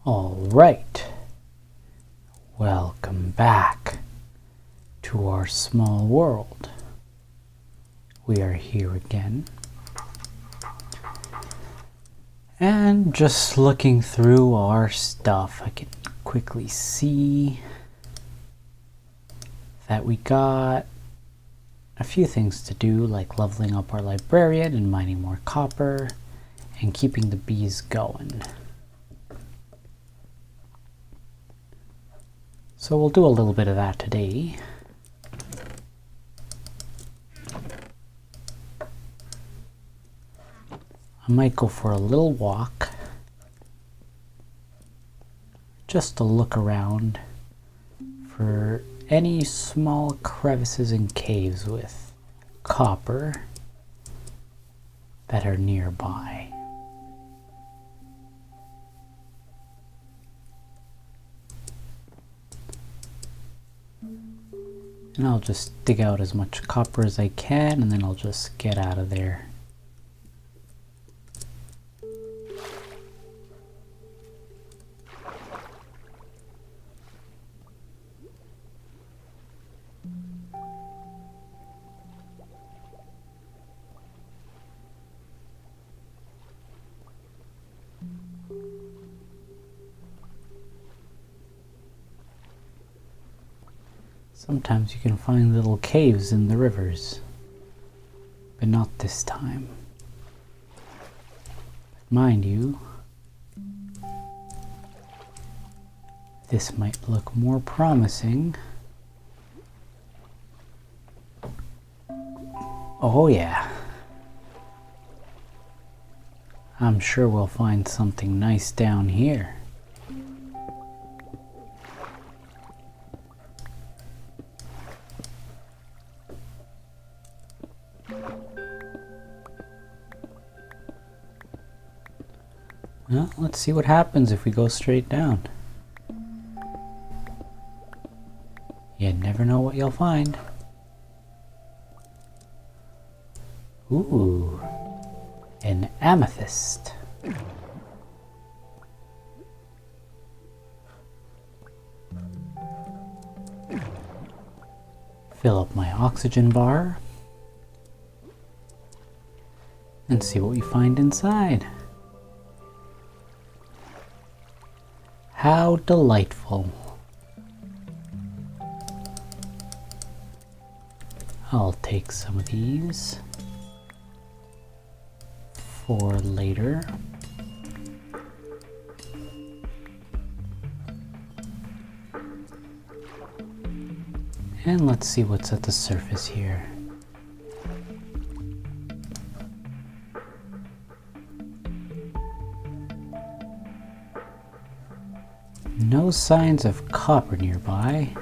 All right, welcome back to our small world. We are here again, and just looking through our stuff, I can quickly see that we got a few things to do, like leveling up our librarian and mining more copper and keeping the bees going. So we'll do a little bit of that today. I might go for a little walk just to look around for any small crevices and caves with copper that are nearby. And I'll just dig out as much copper as I can, and then I'll just get out of there. Sometimes you can find little caves in the rivers, but not this time. But mind you, this might look more promising. Oh yeah. I'm sure we'll find something nice down here. Well, let's see what happens if we go straight down. You never know what you'll find. Ooh, an amethyst. Fill up my oxygen bar and see what we find inside. How delightful. I'll take some of these for later. And let's see what's at the surface here. No signs of copper nearby.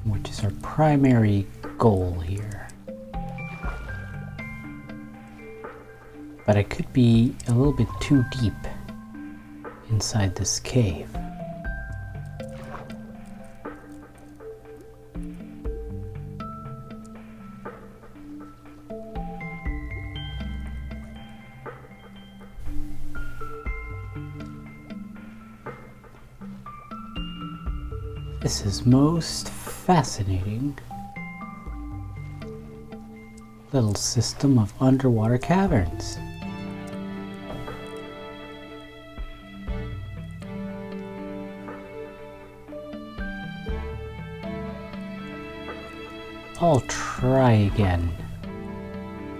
Which is our primary goal here. But it could be a little bit too deep inside this cave. This is most fascinating little system of underwater caverns. I'll try again,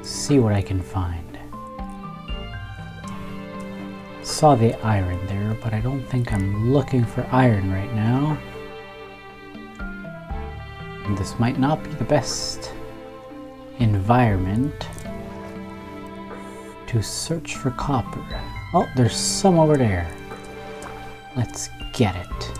see what I can find. Saw the iron there, but I don't think I'm looking for iron right now. And this might not be the best environment to search for copper. Oh, there's some over there. Let's get it.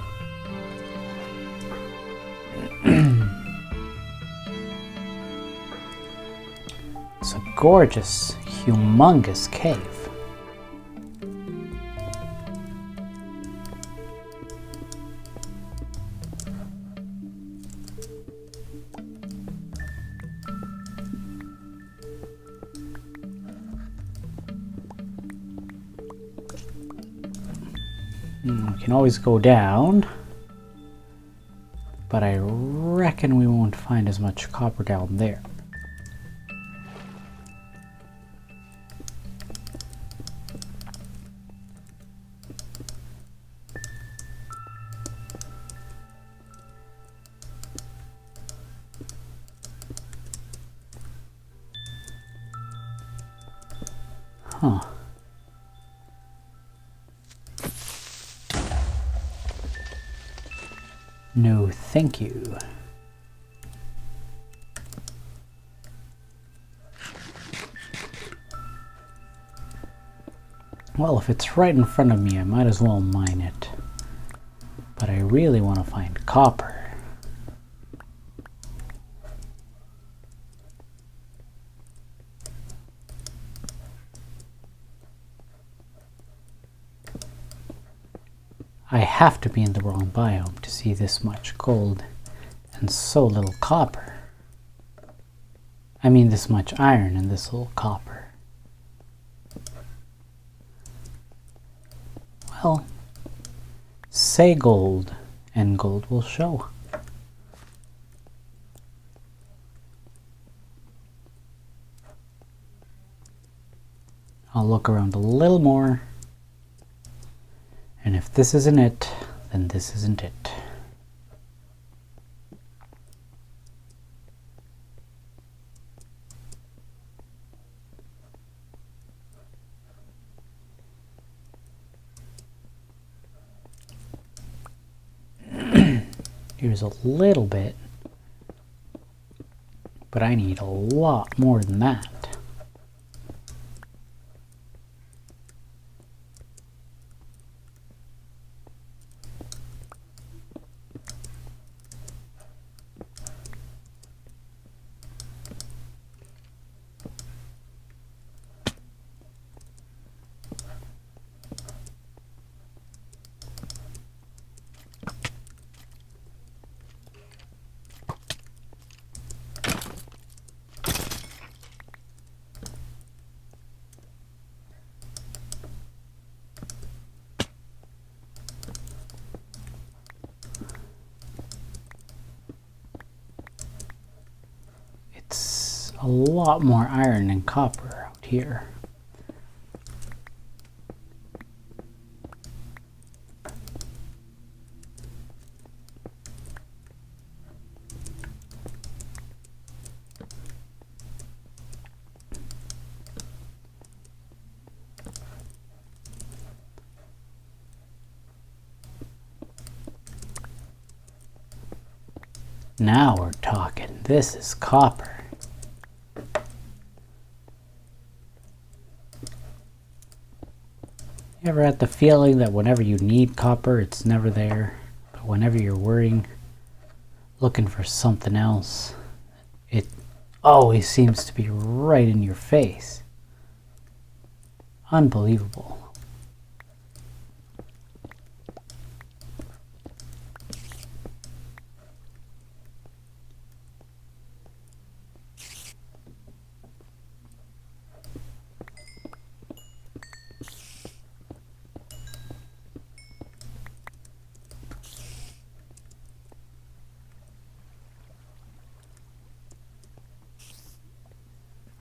It's a gorgeous, humongous cave. We can always go down, but I reckon we won't find as much copper down there. Huh. No, thank you. Well, if it's right in front of me, I might as well mine it. But I really want to find copper. I have to be in the wrong biome to see this much gold and so little copper. I mean this much iron and this little copper. Well, say gold and gold will show. I'll look around a little more. And if this isn't it, then this isn't it. Here's a little bit, but I need a lot more than that. A lot more iron and copper out here. Now we're talking. This is copper. You ever had the feeling that whenever you need copper, it's never there, but whenever you're worrying, looking for something else, it always seems to be right in your face? Unbelievable.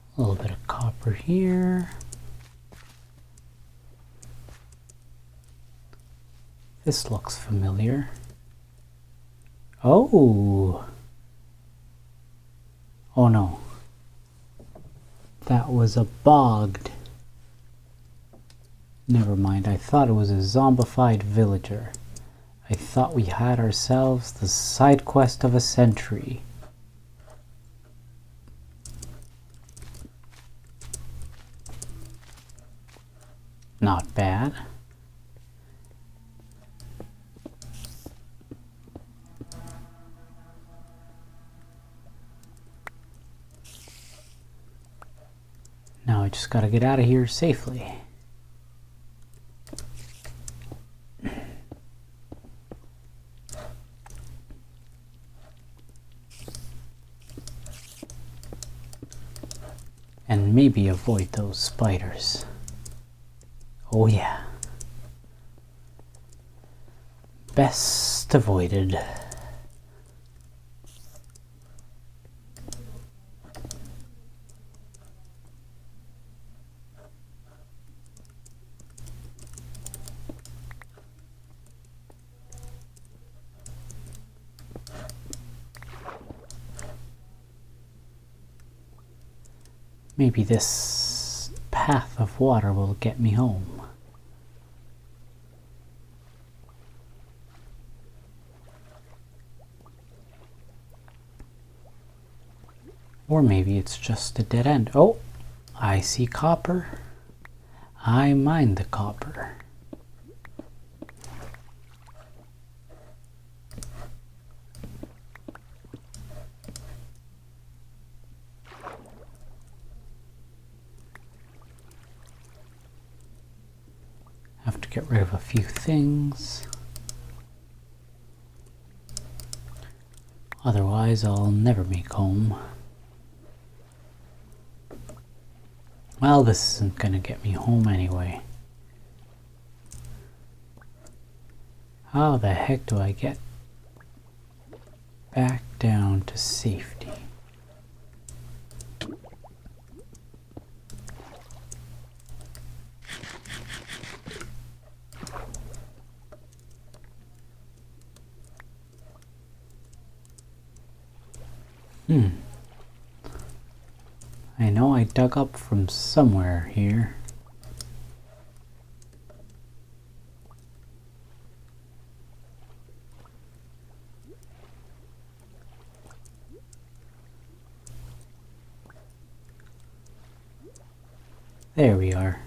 A little bit of copper here. This looks familiar. Oh! Oh no. That was a bogged. Never mind, I thought it was a zombified villager. I thought we had ourselves the side quest of a century. Not bad. Now I just gotta get out of here safely. And maybe avoid those spiders. Oh yeah. best avoided. Maybe this path of water will get me home. Or maybe it's just a dead end. Oh, I see copper. I mine the copper. Have to get rid of a few things. Otherwise, I'll never make home. Well, this isn't gonna get me home anyway. How the heck do I get back down to safety? I know I dug up from somewhere here. There we are.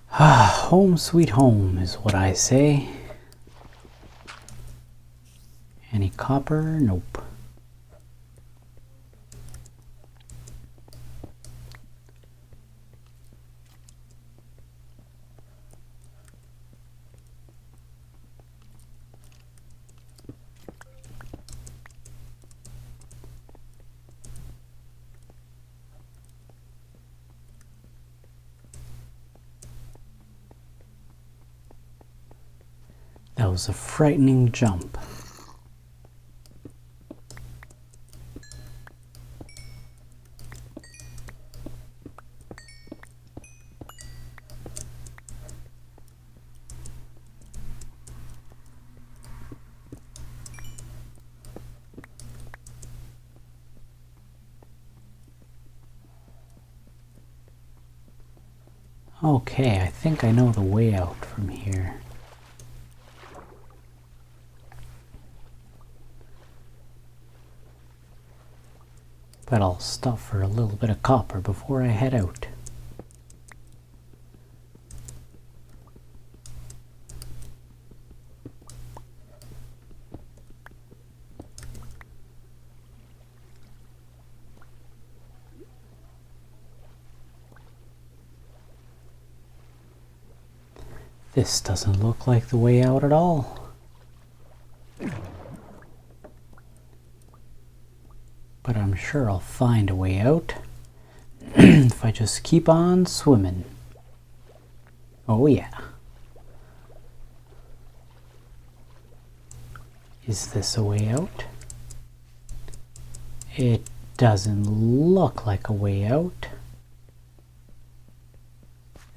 Home sweet home is what I say. Any copper? Nope. That was a frightening jump. Okay, I think I know the way out from here. But I'll stop for a little bit of copper before I head out. This doesn't look like the way out at all. But I'm sure I'll find a way out if I just keep on swimming. Oh yeah. Is this a way out? It doesn't look like a way out.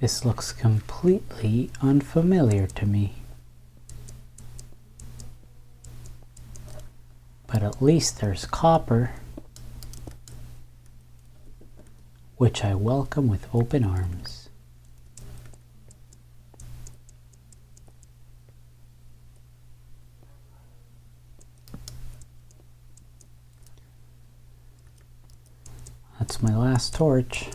This looks completely unfamiliar to me. But at least there's copper, which I welcome with open arms. That's my last torch.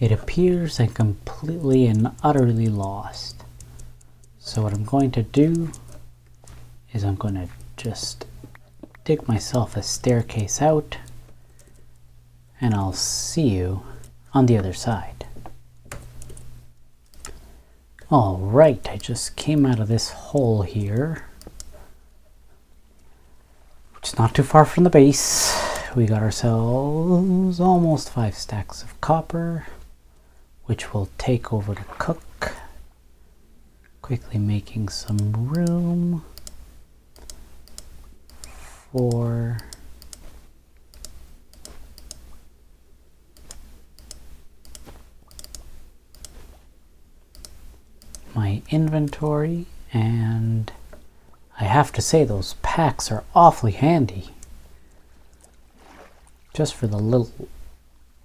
It appears I'm completely and utterly lost. So what I'm going to do is I'm going to just dig myself a staircase out, and I'll see you on the other side. Alright, I just came out of this hole here, which is not too far from the base. We got ourselves almost 5 stacks of copper, which we'll take over to cook. Quickly making some room for my inventory, and I have to say those packs are awfully handy. Just for the little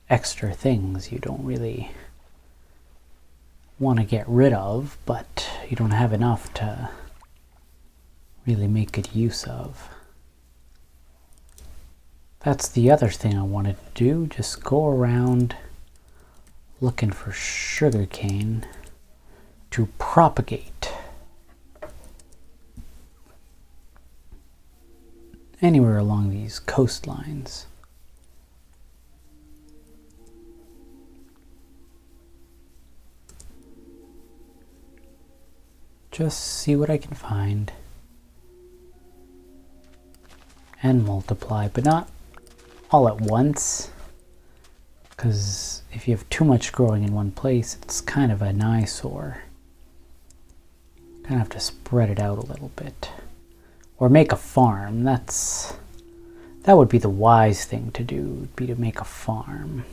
extra things you don't really want to get rid of, but you don't have enough to really make good use of. That's the other thing I wanted to do, just go around looking for sugarcane to propagate anywhere along these coastlines. Just see what I can find and multiply, but not all at once, because if you have too much growing in one place, it's kind of an eyesore. Kind of have to spread it out a little bit, or make a farm. That would be the wise thing to do, would be to make a farm.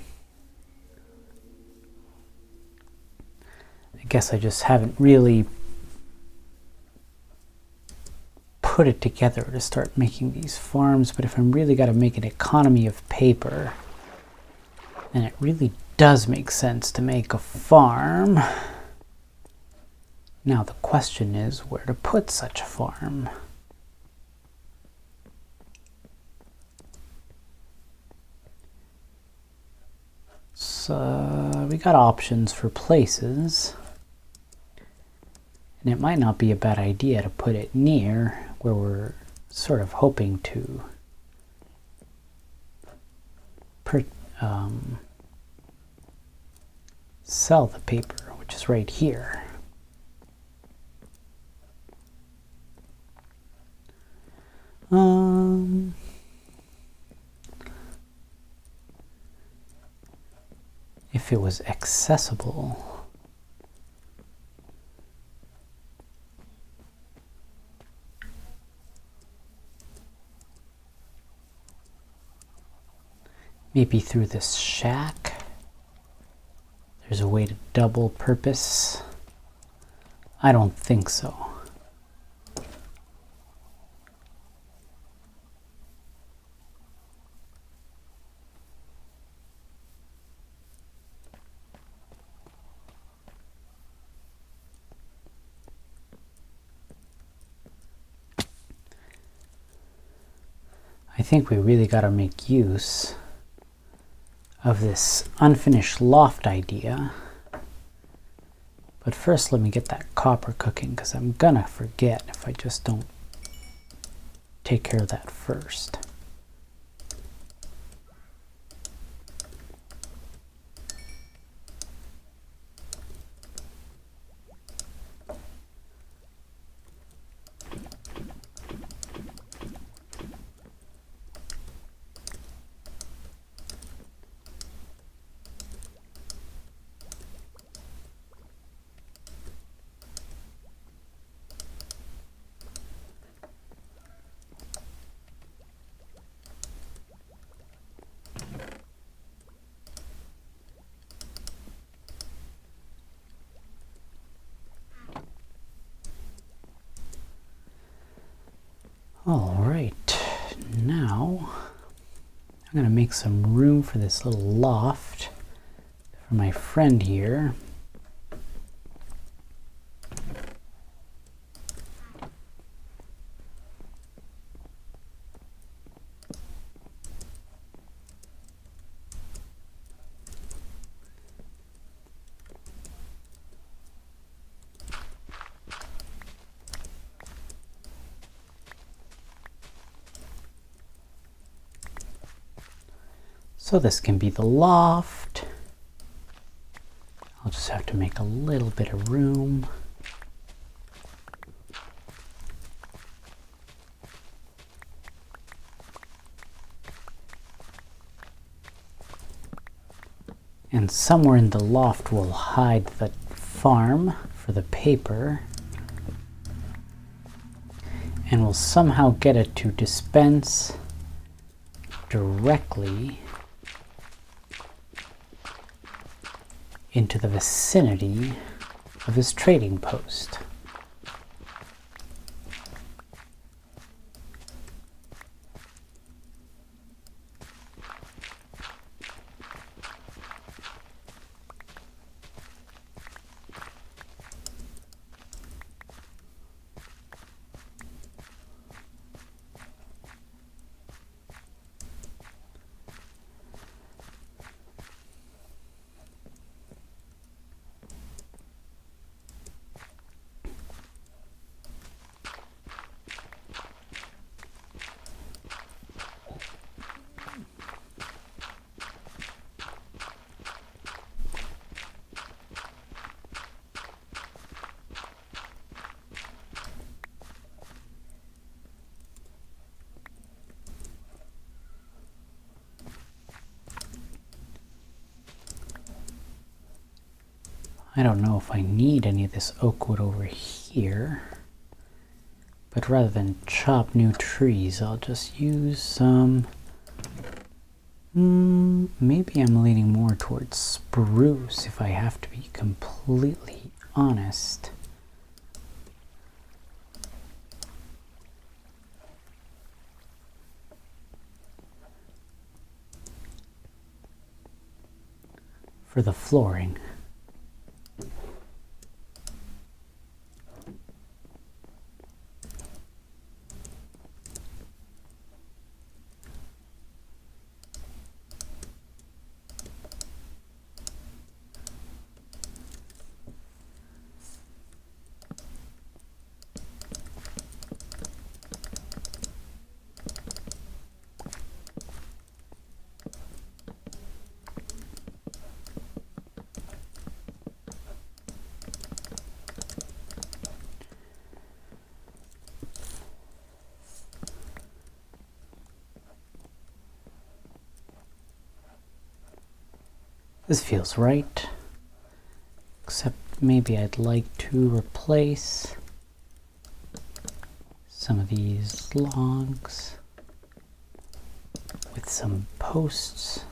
I guess I just haven't really put it together to start making these farms, but if I'm really got to make an economy of paper, then it really does make sense to make a farm. Now the question is where to put such a farm. So we got options for places, and it might not be a bad idea to put it near where we're sort of hoping to sell the paper, which is right here. If it was accessible. Maybe through this shack. There's a way to double purpose. I don't think so. I think we really got to make use of this unfinished loft idea. But first let me get that copper cooking, because I'm gonna forget if I just don't take care of that first. All right, now I'm going to make some room for this little loft for my friend here. So this can be the loft. I'll just have to make a little bit of room. And somewhere in the loft we'll hide the farm for the paper. And we'll somehow get it to dispense directly into the vicinity of his trading post. I don't know if I need any of this oak wood over here, but rather than chop new trees, I'll just use some, maybe I'm leaning more towards spruce if I have to be completely honest. For the flooring. This feels right, except maybe I'd like to replace some of these logs with some posts.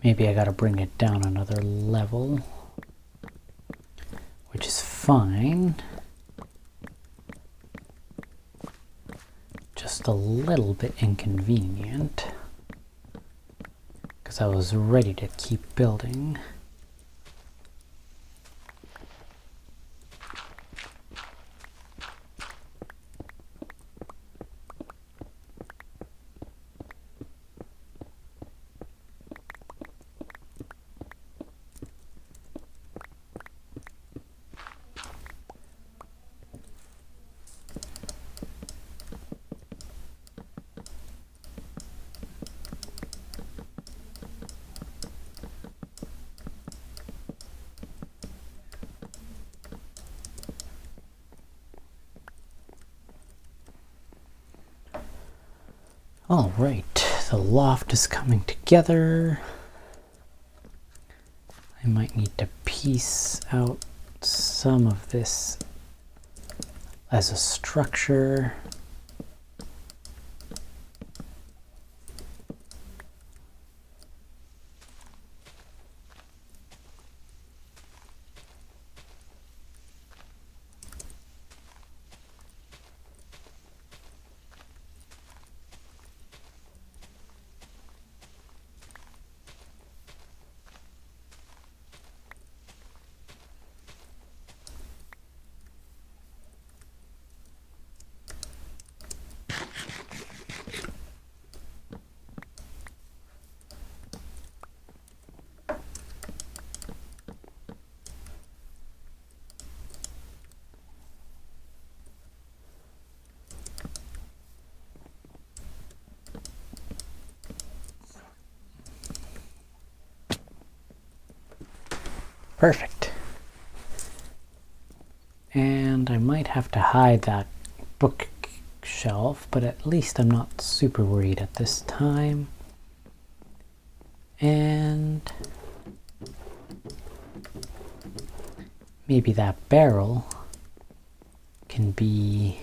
Maybe I gotta bring it down another level, which is fine. Just a little bit inconvenient, because I was ready to keep building. All right, the loft is coming together. I might need to piece out some of this as a structure. Perfect. And I might have to hide that bookshelf, but at least I'm not super worried at this time. And maybe that barrel can be,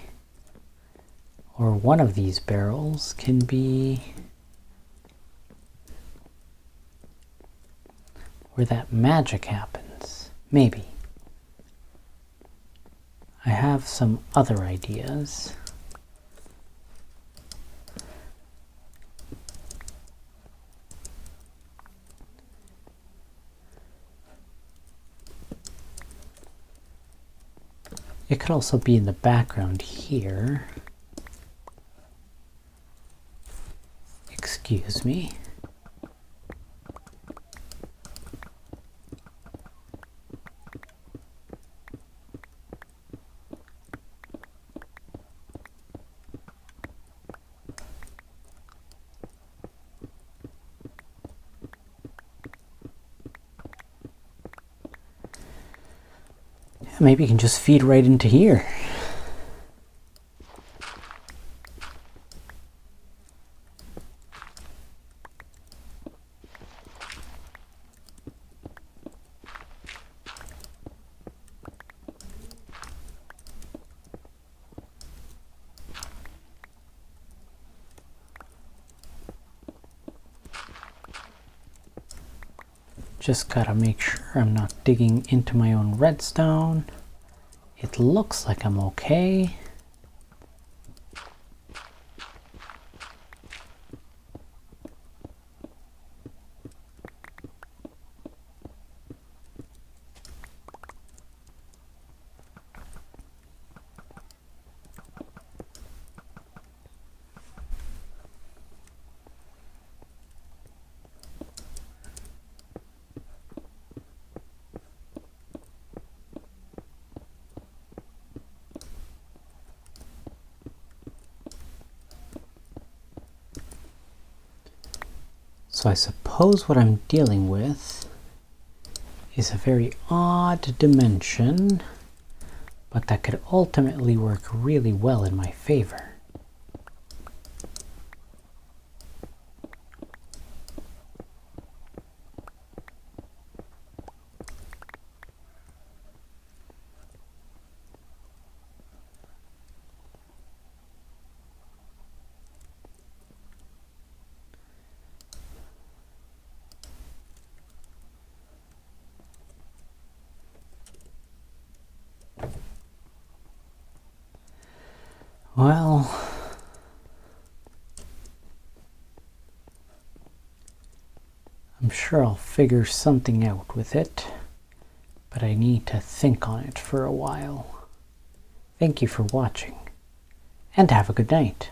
or one of these barrels can be where that magic happens. Maybe. I have some other ideas. It could also be in the background here. Excuse me. Maybe you can just feed right into here. Just gotta make sure I'm not digging into my own redstone. It looks like I'm okay. So I suppose what I'm dealing with is a very odd dimension, but that could ultimately work really well in my favor. Well, I'm sure I'll figure something out with it, but I need to think on it for a while. Thank you for watching, and have a good night.